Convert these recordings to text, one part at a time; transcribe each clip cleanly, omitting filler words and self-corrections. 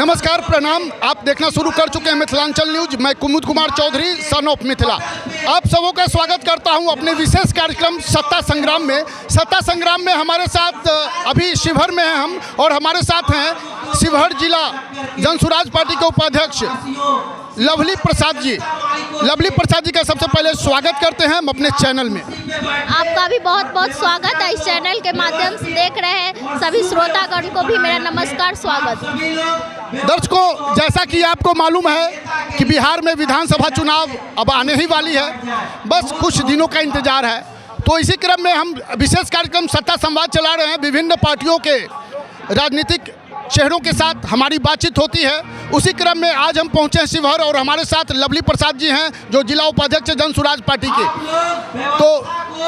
नमस्कार, प्रणाम। आप देखना शुरू कर चुके हैं मिथिलांचल न्यूज। मैं कुमुद कुमार चौधरी, सन ऑफ मिथिला, आप सबों का स्वागत करता हूं अपने विशेष कार्यक्रम सत्ता संग्राम में। सत्ता संग्राम में हमारे साथ अभी शिवहर में हैं हम, और हमारे साथ हैं शिवहर जिला जनसुराज पार्टी के उपाध्यक्ष लवली प्रसाद जी। लवली प्रसाद जी का सबसे पहले स्वागत करते हैं हम अपने चैनल में। आपका भी बहुत बहुत स्वागत है। इस चैनल के माध्यम से देख रहे हैं सभी श्रोतागण को भी मेरा नमस्कार, स्वागत। दर्शकों, जैसा कि आपको मालूम है कि बिहार में विधानसभा चुनाव अब आने ही वाली है, बस कुछ दिनों का इंतजार है। तो इसी क्रम में हम विशेष कार्यक्रम सत्ता संवाद चला रहे हैं। विभिन्न पार्टियों के राजनीतिक चेहरों के साथ हमारी बातचीत होती है। उसी क्रम में आज हम पहुंचे हैं शिवहर, और हमारे साथ लवली प्रसाद जी हैं जो जिला उपाध्यक्ष जनसुराज पार्टी के। तो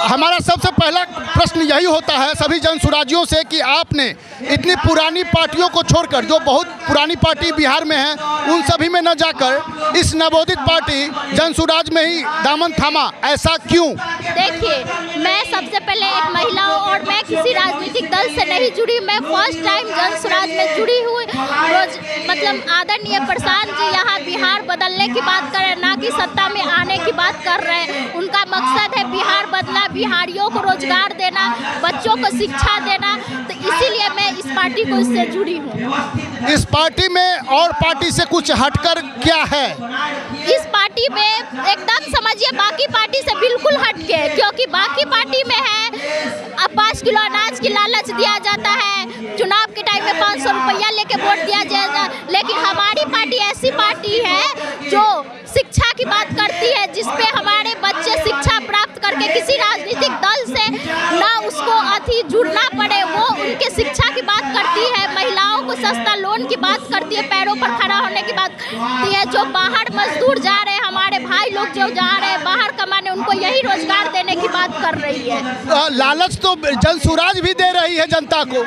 हमारा सबसे पहला प्रश्न यही होता है सभी जनसुराजियों से कि आपने इतनी पुरानी पार्टियों को छोड़कर, जो बहुत पुरानी पार्टी बिहार में है, उन सभी में न जाकर इस नवोदित पार्टी जनसुराज में ही दामन थामा, ऐसा क्यों? देखिए, मैं सबसे पहले एक महिला हूँ और मैं किसी राजनीतिक दल से नहीं जुड़ी। मैं फर्स्ट टाइम जनसुराज में जुड़ी हुई। रोज मतलब आदरणीय प्रसाद जी यहाँ बिहार बदलने की बात कर रहे हैं, ना कि सत्ता में आने की बात कर रहे हैं। उनका मकसद है बिहार बदलना, बिहारियों को रोजगार देना, बच्चों को शिक्षा देना। तो इसीलिए मैं इस पार्टी को इससे जुड़ी हूँ। इस पार्टी में और पार्टी से कुछ हटकर क्या है? इस पार्टी में एकदम समझिए बाकी पार्टी से बिल्कुल हटके, क्योंकि बाकी पार्टी में है अब 5 किलो अनाज की लालच दिया जाता है, चुनाव के टाइम में 500 रुपया लेके वोट दिया जाएगा। लेकिन हमारी पार्टी ऐसी पार्टी है जो शिक्षा की बात करती है, जिसपे हमारे बच्चे शिक्षा प्राप्त करके किसी राजनीतिक दल से ना उसको अति जुड़ना पड़े, वो उनके शिक्षा की बात करती है। महिलाओं को सस्ता लोन की बात करती है, पैरों पर खड़ा होने की बात करती है। जो बाहर मजदूर जा रहे हैं, हमारे भाई लोग जो जा रहे हैं बाहर कमाने, उनको यही रोजगार देने की बात कर रही है। लालच तो जनसुराज भी दे रही है जनता को।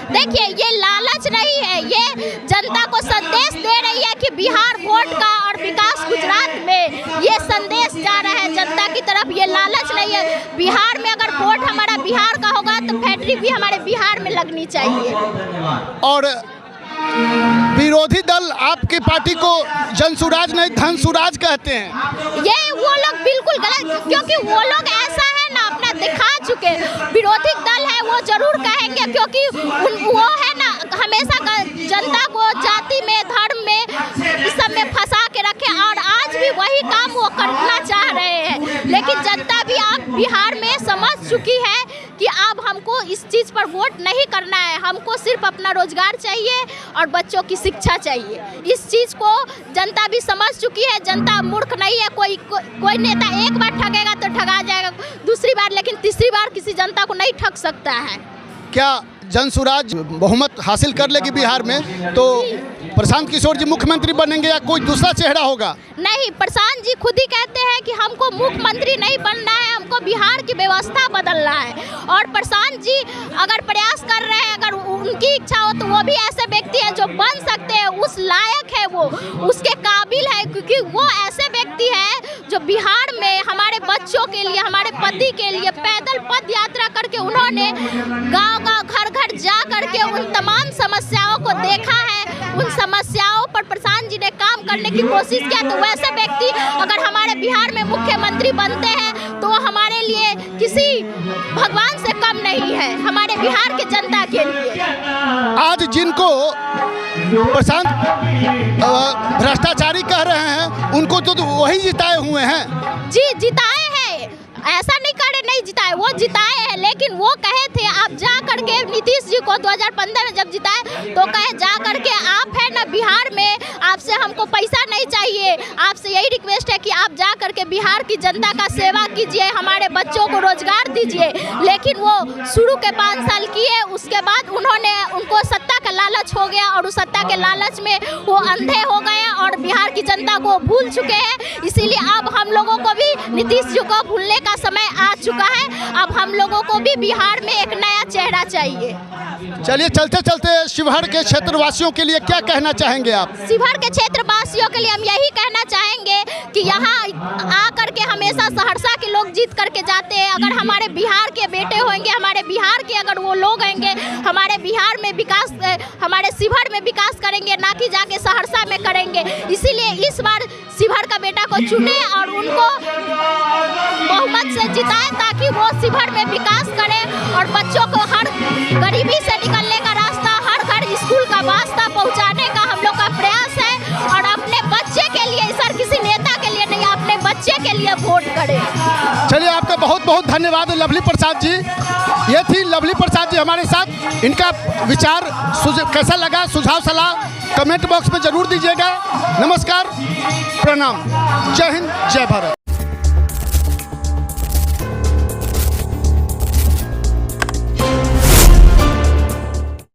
देखिए, ये लालच नहीं है, ये जनता को संदेश दे रही है कि बिहार वोट का और विकास गुजरात में ये संदेश जा रहा है जनता की तरफ। ये लालच नहीं है। बिहार में अगर वोट हमारा बिहार का होगा तो फैक्ट्री भी हमारे बिहार में लगनी चाहिए। और विरोधी दल आपकी पार्टी को जनसुराज नहीं धनसुराज कहते हैं। ये वो लोग बिल्कुल गलत, क्योंकि वो लोग ऐसा है ना अपना दिखा चुके। विरोधी दल है वो जरूर कहेंगे, क्योंकि वो है ना हमेशा जनता को जाति में, धर्म में, इस सब में फंसा के रखे, और आज भी वही काम वो करना चाह रहे हैं। लेकिन जनता भी आप बिहार में समझ चुकी है कि अब हमको इस चीज़ पर वोट नहीं करना है। हमको सिर्फ अपना रोजगार चाहिए और बच्चों की शिक्षा चाहिए। इस चीज़ को जनता भी समझ चुकी है। जनता मूर्ख नहीं है। कोई नेता एक बार ठगेगा तो ठगा जाएगा, दूसरी बार, लेकिन तीसरी बार किसी जनता को नहीं ठग सकता है। क्या जनसुराज बहुमत हासिल कर लेगी बिहार में तो प्रशांत किशोर जी मुख्यमंत्री बनेंगे या कोई दूसरा चेहरा होगा? नहीं, प्रशांत जी खुद ही कहते हैं कि हमको मुख्यमंत्री नहीं बनना है, हमको बिहार की व्यवस्था बदलना है। और प्रशांत जी अगर प्रयास कर रहे हैं, अगर उनकी इच्छा हो तो वो भी ऐसे व्यक्ति हैं जो बन सकते हैं, उस लायक है, वो उसके काबिल है, क्योंकि वो ऐसे व्यक्ति है जो बिहार में हमारे बच्चों के लिए, हमारे पति के लिए पैदल पद यात्रा करके उन्होंने गाँव-गाँव, घर-घर जा करके उन तमाम समस्याओं को देखा है। उन समस्याओं पर प्रशांत जी ने काम करने की कोशिश किया। तो वैसे व्यक्ति अगर हमारे बिहार में मुख्यमंत्री बनते हैं तो वो हमारे लिए किसी भगवान से कम नहीं है, हमारे बिहार के जनता के लिए। आज जिनको प्रशांत भ्रष्टाचारी कह रहे हैं, उनको तो वही जिताए हुए हैं। जी, जिताए हैं, ऐसा नहीं करे नहीं जिताए, वो जिताए हैं। लेकिन वो कहे थे आप जा करके, नीतीश जी को 2015 में जब जिताए तो कहे जा करके आप है ना बिहार में, आपसे हमको पैसा नहीं चाहिए, आपसे यही रिक्वेस्ट है कि आप जा करके बिहार की जनता का सेवा कीजिए, हमारे बच्चों को रोजगार दीजिए। लेकिन वो शुरू के 5 साल किए, उसके बाद उनको सत्ता का लालच हो गया, और उस सत्ता के लालच में वो अंधे हो गए और बिहार की जनता को भूल चुके हैं। इसीलिए अब हम लोगों को भी नीतीश जी को भूलने का समय आ चुका है। अब हम लोगों को भी बिहार में एक नया चेहरा चाहिए। चलिए, चलते चलते शिवहर के क्षेत्रवासियों के लिए क्या कहना चाहेंगे आप? शिवहर के क्षेत्रवासियों के लिए हम यही कहना चाहेंगे कि यहाँ आकर करके हमेशा सहरसा के लोग जीत करके जाते हैं। अगर हमारे बिहार के बेटे होंगे, हमारे बिहार के अगर वो लोग होंगे, हमारे बिहार में विकास, हमारे शिवहर में विकास करेंगे, ना कि जाके सहरसा में करेंगे। इसीलिए इस बार शिवहर का बेटा को चुने और उनको बहुमत से जिताएं, ताकि वो शिवहर में विकास करें और बच्चों को हर गरीबी से निकलने का रास्ता, हर घर स्कूल का वास्ता पहुंचाने का हम लोग का प्रयास है। और अपने बच्चे के लिए, सर किसी नेता के लिए नहीं, अपने बच्चे के लिए वोट करें। चलिए, आपका बहुत बहुत धन्यवाद लवली प्रसाद जी। ये थी लवली प्रसाद जी हमारे साथ। इनका विचार कैसा लगा, सुझाव सलाह कमेंट बॉक्स में जरूर दीजिएगा। नमस्कार, प्रणाम, जय हिंद, जय भारत।